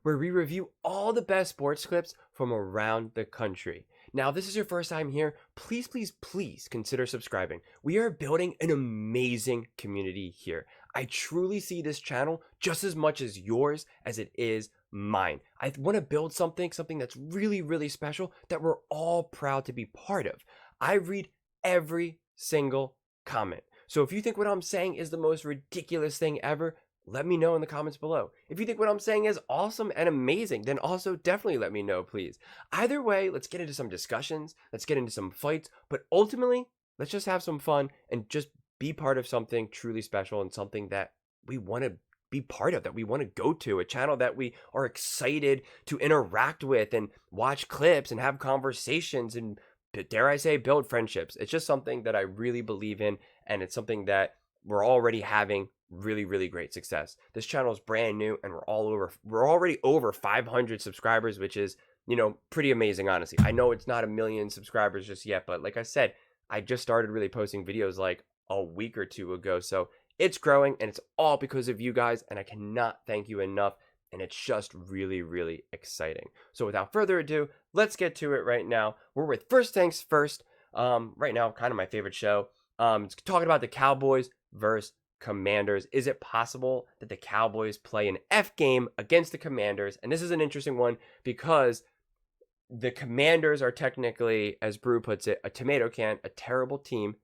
where we review all the best sports clips from around the country. Now, if this is your first time here, please, please, please consider subscribing. We are building an amazing community here. I truly see this channel just as much as yours as it is mine. I want to build something that's really, really special that we're all proud to be part of. I read every single comment. So if you think what I'm saying is the most ridiculous thing ever, let me know in the comments below. If you think what I'm saying is awesome and amazing, then also definitely let me know, please. Either way, let's get into some discussions, let's get into some fights, but ultimately, let's just have some fun and just be part of something truly special and something that we want to be part of, that we want to go to, a channel that we are excited to interact with and watch clips and have conversations and, dare I say, build friendships. It's just something that I really believe in, and it's something that we're already having really, really great success. This channel is brand new and we're already over 500 subscribers, which is, pretty amazing, honestly. I know it's not 1 million subscribers just yet, but like I said, I just started really posting videos like a week or two ago. So it's growing, and it's all because of you guys, and I cannot thank you enough. And it's just really, really exciting. So without further ado, let's get to it right now. We're with First Things First. Right now, kind of my favorite show. It's talking about the Cowboys versus Commanders. Is it possible that the Cowboys play an F game against the Commanders? And this is an interesting one because the Commanders are technically, as Brew puts it, a tomato can, a terrible team.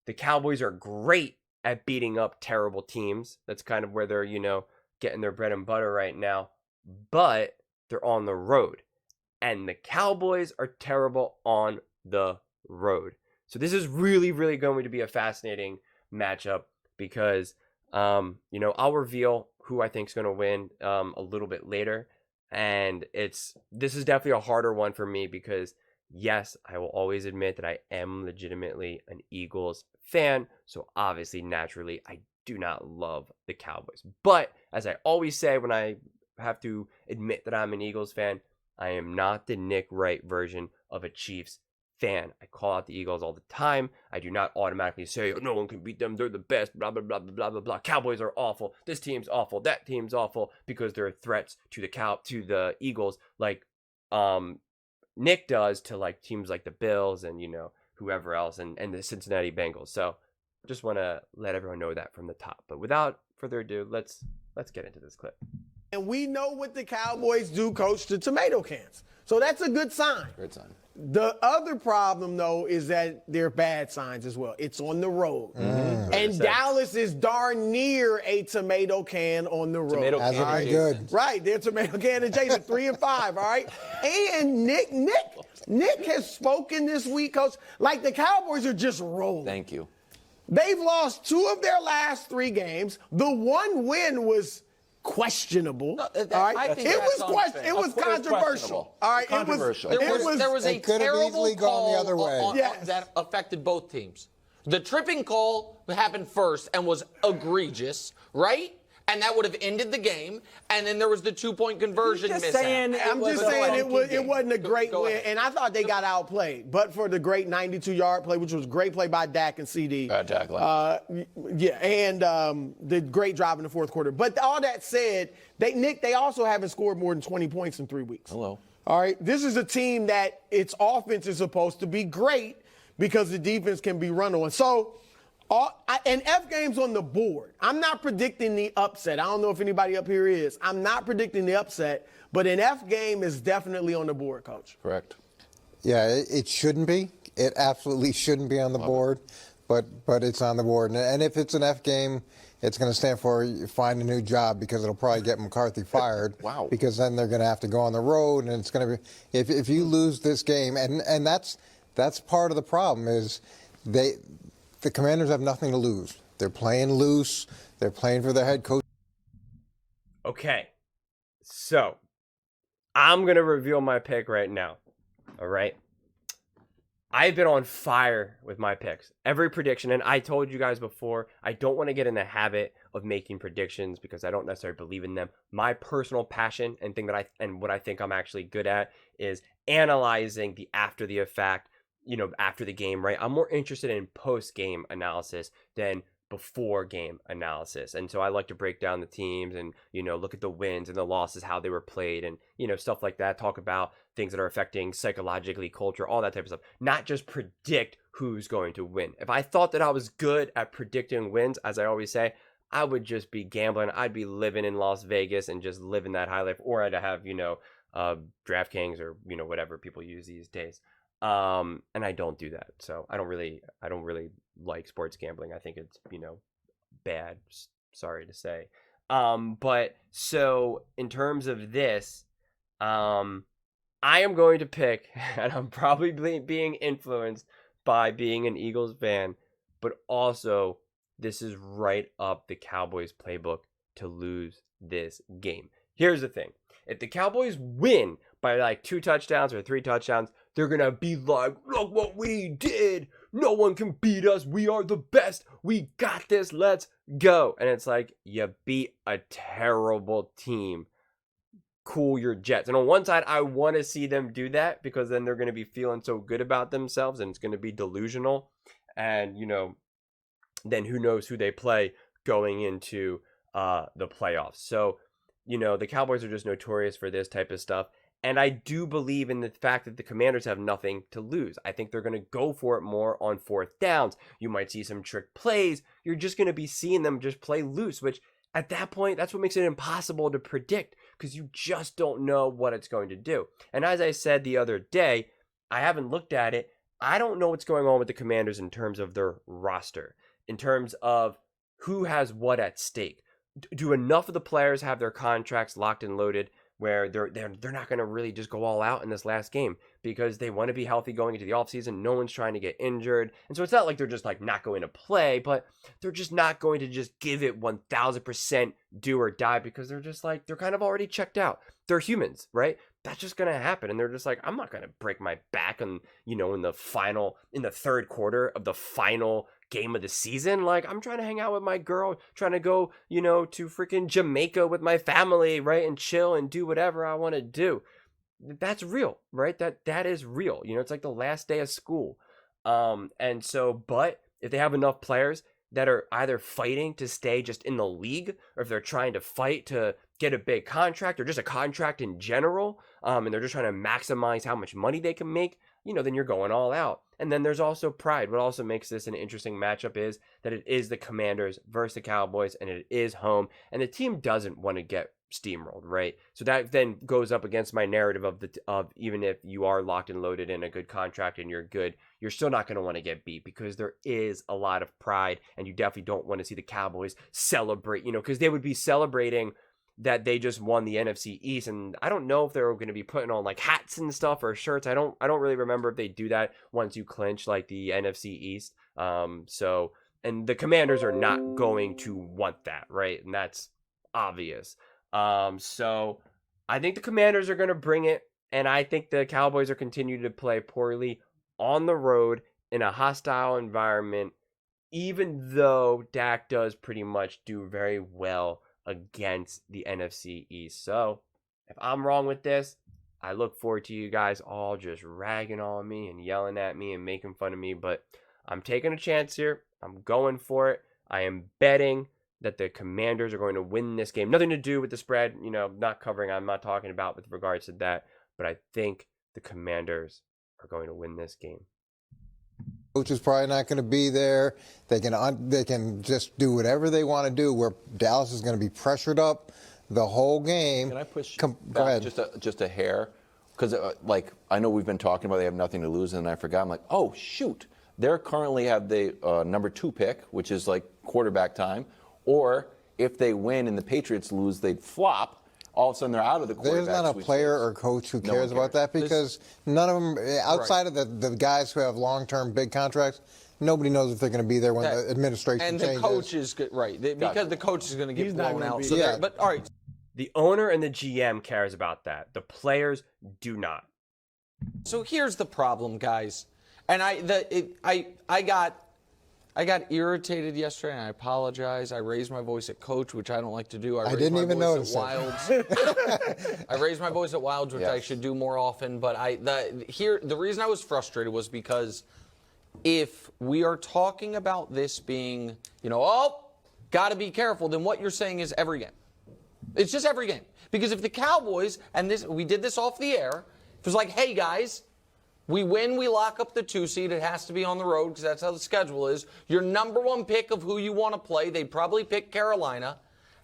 The Cowboys are great at beating up terrible teams. That's kind of where they're, getting their bread and butter right now. But they're on the road. And the Cowboys are terrible on the road. So this is really, really going to be a fascinating matchup because, I'll reveal who I think is going to win a little bit later. And this is definitely a harder one for me because, yes, I will always admit that I am legitimately an Eagles fan. So obviously, naturally, I do not love the Cowboys. But as I always say when I have to admit that I'm an Eagles fan, I am not the Nick Wright version of a Chiefs fan. I call out the Eagles all the time. I do not automatically say, oh, no one can beat them, they're the best, blah, blah, blah, blah, blah, blah, blah. Cowboys are awful. This team's awful. That team's awful, because they're threats to the Eagles, like Nick does to like teams like the Bills and whoever else, and the Cincinnati Bengals. So just want to let everyone know that from the top. But without further ado, let's get into this clip. And we know what the Cowboys do, coach, to tomato cans. So that's a good sign. Good sign. The other problem, though, is that they're bad signs as well. It's on the road. Mm-hmm. And Dallas is darn near a tomato can on the road. Tomato can right? good. Right, they're tomato can adjacent, 3-5, all right? And Nick has spoken this week, coach, like the Cowboys are just rolling. Thank you. They've lost 2 of their last 3 games. The one win was questionable. No, all right? It was controversial. All right, controversial. There was a terrible call the other way. that affected both teams. The tripping call happened first and was egregious, right? And that would have ended the game. And then there was the 2-point conversion mishap. I'm just saying it wasn't a great win. And I thought they got outplayed. But for the great 92-yard play, which was a great play by Dak and CD. Dak. And the great drive in the fourth quarter. But all that said, they also haven't scored more than 20 points in 3 weeks. Hello. All right. This is a team that its offense is supposed to be great because the defense can be run on. So, and F game's on the board. I'm not predicting the upset. I don't know if anybody up here is. I'm not predicting the upset, but an F game is definitely on the board, Coach. Correct. Yeah, it shouldn't be. It absolutely shouldn't be on the board, but it's on the board. And if it's an F game, it's going to stand for find a new job, because it'll probably get McCarthy fired. Wow. Because then they're going to have to go on the road, and it's going to be if you lose this game, and that's part of the problem is the Commanders have nothing to lose. They're playing loose. They're playing for their head coach. Okay, so I'm going to reveal my pick right now, all right? I've been on fire with my picks. Every prediction, and I told you guys before, I don't want to get in the habit of making predictions because I don't necessarily believe in them. My personal passion and what I think I'm actually good at is analyzing the after the effect, after the game, right? I'm more interested in post-game analysis than before game analysis. And so I like to break down the teams and, look at the wins and the losses, how they were played, and, stuff like that. Talk about things that are affecting psychologically, culture, all that type of stuff. Not just predict who's going to win. If I thought that I was good at predicting wins, as I always say, I would just be gambling. I'd be living in Las Vegas and just living that high life, or I'd have, DraftKings or, whatever people use these days. And I don't do that. So I don't really like sports gambling. I think it's, bad. Sorry to say. But so in terms of this, I am going to pick, and I'm probably being influenced by being an Eagles fan, but also this is right up the Cowboys playbook to lose this game. Here's the thing. If the Cowboys win by like 2 touchdowns or 3 touchdowns, they're going to be like, look what we did. No one can beat us. We are the best. We got this. Let's go. And it's like, you beat a terrible team. Cool your jets. And on one side, I want to see them do that because then they're going to be feeling so good about themselves and it's going to be delusional. And, then who knows who they play going into the playoffs. So, the Cowboys are just notorious for this type of stuff. And I do believe in the fact that the Commanders have nothing to lose. I think they're going to go for it more on 4th downs. You might see some trick plays. You're just going to be seeing them just play loose, which at that point, that's what makes it impossible to predict because you just don't know what it's going to do. And as I said the other day, I haven't looked at it. I don't know what's going on with the Commanders in terms of their roster, in terms of who has what at stake. Do enough of the players have their contracts locked and loaded where they're not going to really just go all out in this last game because they want to be healthy going into the offseason. No one's trying to get injured. And so it's not like they're just like not going to play, but they're just not going to just give it 1000% do or die because they're just like, they're kind of already checked out. They're humans, right? That's just going to happen. And they're just like, I'm not going to break my back in the 3rd quarter of the final game of the season. Like, I'm trying to hang out with my girl, trying to go, to freaking Jamaica with my family, right? And chill and do whatever I want to do. That's real, right? That is real. It's like the last day of school. And so, but if they have enough players that are either fighting to stay just in the league, or if they're trying to fight to get a big contract or just a contract in general, and they're just trying to maximize how much money they can make, then you're going all out. And then there's also pride. What also makes this an interesting matchup is that it is the Commanders versus the Cowboys, and it is home, and the team doesn't want to get steamrolled, right? So that then goes up against my narrative of even if you are locked and loaded in a good contract and you're good, you're still not going to want to get beat because there is a lot of pride, and you definitely don't want to see the Cowboys celebrate, because they would be celebrating that they just won the NFC East, and I don't know if they're going to be putting on like hats and stuff or shirts. I don't really remember if they do that once you clinch like the NFC East. So, and the Commanders are not going to want that, right? And that's obvious. So I think the Commanders are going to bring it, and I think the Cowboys are continuing to play poorly on the road in a hostile environment, even though Dak does pretty much do very well against the NFC East. So if I'm wrong with this, I look forward to you guys all just ragging on me and yelling at me and making fun of me, but I'm taking a chance here. I'm going for it. I am betting that the Commanders are going to win this game. Nothing to do with the spread, not covering, I'm not talking about with regards to that, but I think the Commanders are going to win this game. Coach is probably not going to be there. They can just do whatever they want to do. Where Dallas is going to be pressured up the whole game. Can I push Go back ahead. just a hair? Because I know we've been talking about they have nothing to lose, and I forgot. I'm like, oh shoot, they currently have the number 2 pick, which is like quarterback time. Or if they win and the Patriots lose, they'd flop. All of a sudden, they're out of the quarterback. There's not a player or coach who cares about that because none of them, outside of the guys who have long-term big contracts, nobody knows if they're going to be there when the administration changes. And the coach is right because the coach is going to get blown out. So yeah. But all right. The owner and the GM cares about that. The players do not. So here's the problem, guys. And I got irritated yesterday, and I apologize. I raised my voice at Coach, which I don't like to do. I didn't even notice it. I raised my voice at Wilds, which I should do more often. But the reason I was frustrated was because if we are talking about this being, oh, got to be careful, then what you're saying is every game. It's just every game. Because if the Cowboys, and we did this off the air, if it was like, hey, guys, we win, we lock up the 2 seed. It has to be on the road because that's how the schedule is. Your number 1 pick of who you want to play, they'd probably pick Carolina.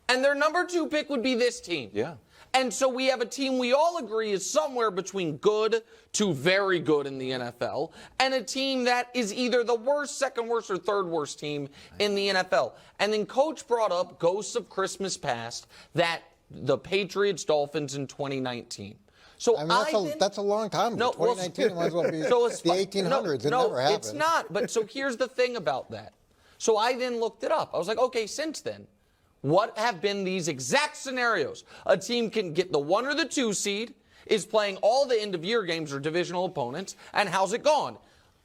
And their number 2 pick would be this team. Yeah. And so we have a team we all agree is somewhere between good to very good in the NFL, and a team that is either the worst, second worst, or third worst team in the NFL. And then Coach brought up ghosts of Christmas past, that the Patriots Dolphins in 2019. So I mean, that's a long time ago. 2019 might as well be the 1800s. It never happened. It's not. But so here's the thing about that. So I then looked it up. I was like, okay, since then, what have been these exact scenarios? A team can get the 1 or the 2 seed, is playing all the end-of-year games or divisional opponents, and how's it gone?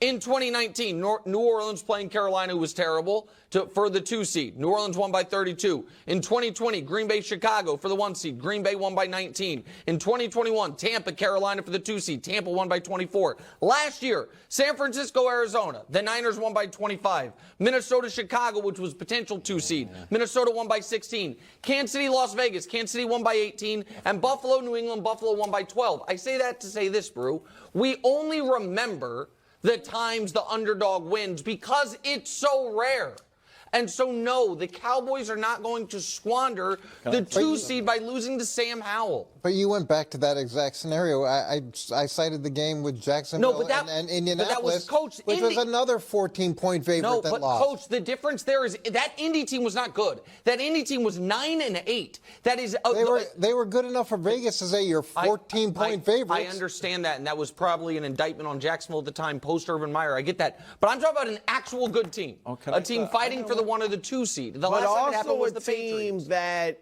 In 2019, New Orleans playing Carolina, who was terrible, for the 2 seed. New Orleans won by 32. In 2020, Green Bay, Chicago for the 1 seed. Green Bay won by 19. In 2021, Tampa, Carolina for the 2 seed. Tampa won by 24. Last year, San Francisco, Arizona. The Niners won by 25. Minnesota, Chicago, which was potential 2 seed. Minnesota won by 16. Kansas City, Las Vegas. Kansas City won by 18. And Buffalo, New England, Buffalo won by 12. I say that to say this, Brew. We only remember the times the underdog wins because it's so rare. And so, no, the Cowboys are not going to squander the 2 seed by losing to Sam Howell. But you went back to that exact scenario. I cited the game with Jacksonville and Indianapolis, which was another 14-point favorite that lost. Coach, the difference there is that Indy team was not good. That Indy team was 9-8. That is, they were good enough for Vegas to say you're 14-point favorites. I understand that, and that was probably an indictment on Jacksonville at the time, post Urban Meyer. I get that, but I'm talking about an actual good team, a team fighting for the 1 or the 2 seed. The last time it happened was the Patriots. That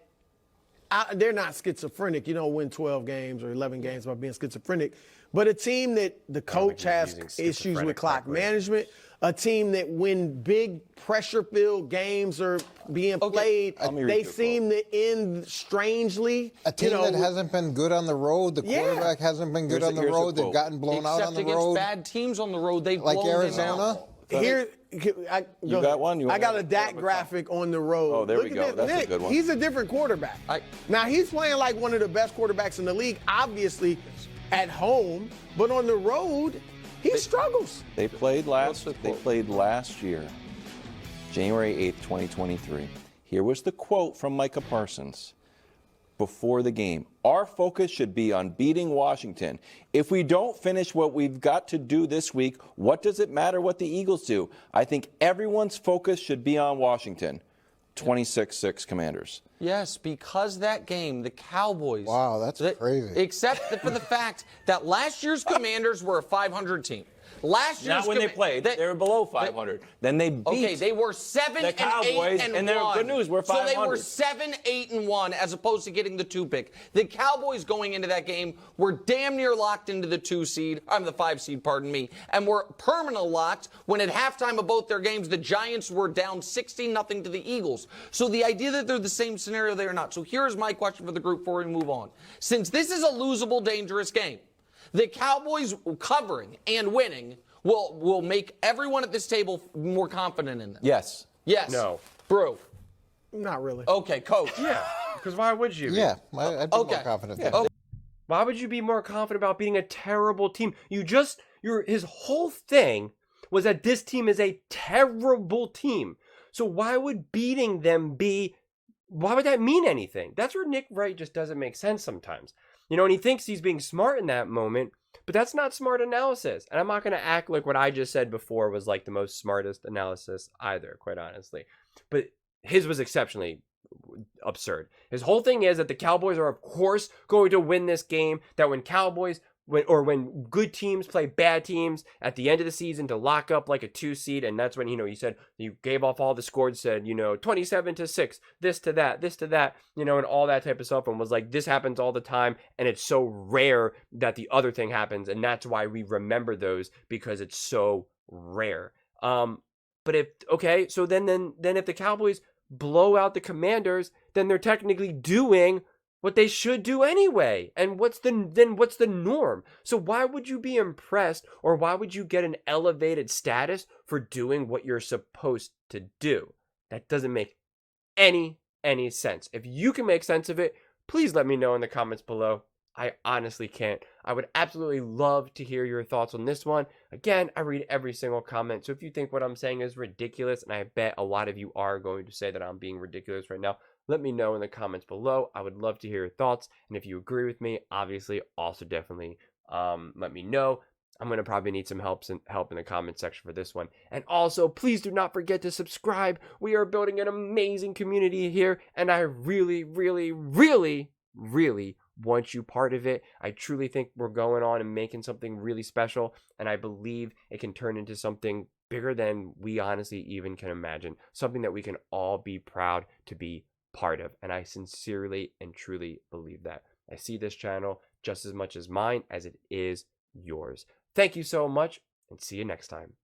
they're not schizophrenic. You don't win 12 games or 11 games by being schizophrenic. But a team that the coach has issues with clock management, a team that when big pressure-filled games are being played, they seem to end strangely. A team that hasn't been good on the road. The quarterback hasn't been good on the road. They've gotten blown out on the road. Except against bad teams on the road, they've like blown Arizona. Here, You got one? I got a Dak graphic on the road. Oh, there we go. That's Nick, a good one. He's a different quarterback. Now, he's playing like one of the best quarterbacks in the league, obviously, at home. But on the road, he struggles. They played last year, January 8th, 2023. Here was the quote from Micah Parsons before the game. Our focus should be on beating Washington. If we don't finish what we've got to do this week, what does it matter what the Eagles do? I think everyone's focus should be on Washington. 26-6 Commanders. Yes, because that game, the Cowboys. Wow, that's crazy. Except for the fact that last year's Commanders were a 500 team. Last year's Not when they played. They were below 500. Then they beat. Okay, they were 7-8 Cowboys, and they're good news. We're 500. So they were 7-8-1 as opposed to getting the 2 pick. The Cowboys going into that game were damn near locked into the 2 seed. I'm the 5 seed, pardon me, and were permanently locked when at halftime of both their games the Giants were down 16-0 to the Eagles. So the idea that they're the same scenario, they are not. So here's my question for the group before we move on. Since this is a losable, dangerous game, the Cowboys covering and winning will make everyone at this table more confident in them. Yes. Yes. No. Brew. Not really. Okay, Coach. Yeah, because why would you? Yeah, I'd be more confident. Okay. Why would you be more confident about beating a terrible team? His whole thing was that this team is a terrible team. So why would beating them why would that mean anything? That's where Nick Wright just doesn't make sense sometimes. And he thinks he's being smart in that moment, but that's not smart analysis. And I'm not going to act like what I just said before was like the most smartest analysis either, quite honestly. But his was exceptionally absurd. His whole thing is that the Cowboys are, of course, going to win this game, that when good teams play bad teams at the end of the season to lock up like a 2 seed, and that's when, he said, you gave off all the scores, said, 27-6, this to that, and all that type of stuff, and was like, this happens all the time, and it's so rare that the other thing happens, and that's why we remember those, because it's so rare. But if the Cowboys blow out the Commanders, then they're technically doing what they should do anyway. And what's the norm? So why would you be impressed, or why would you get an elevated status for doing what you're supposed to do? That doesn't make any sense. If you can make sense of it, please let me know in the comments below. I honestly can't. I would absolutely love to hear your thoughts on this one. Again, I read every single comment, so if you think what I'm saying is ridiculous, and I bet a lot of you are going to say that I'm being ridiculous right now, let me know in the comments below. I would love to hear your thoughts, and if you agree with me, obviously, also definitely let me know. I'm going to probably need some help in the comment section for this one. And also, please do not forget to subscribe. We are building an amazing community here, and I really, really, really, really want you part of it. I truly think we're going on and making something really special, and I believe it can turn into something bigger than we honestly even can imagine. Something that we can all be proud to be part of, and I sincerely and truly believe that. I see this channel just as much as mine as it is yours. Thank you so much, and see you next time.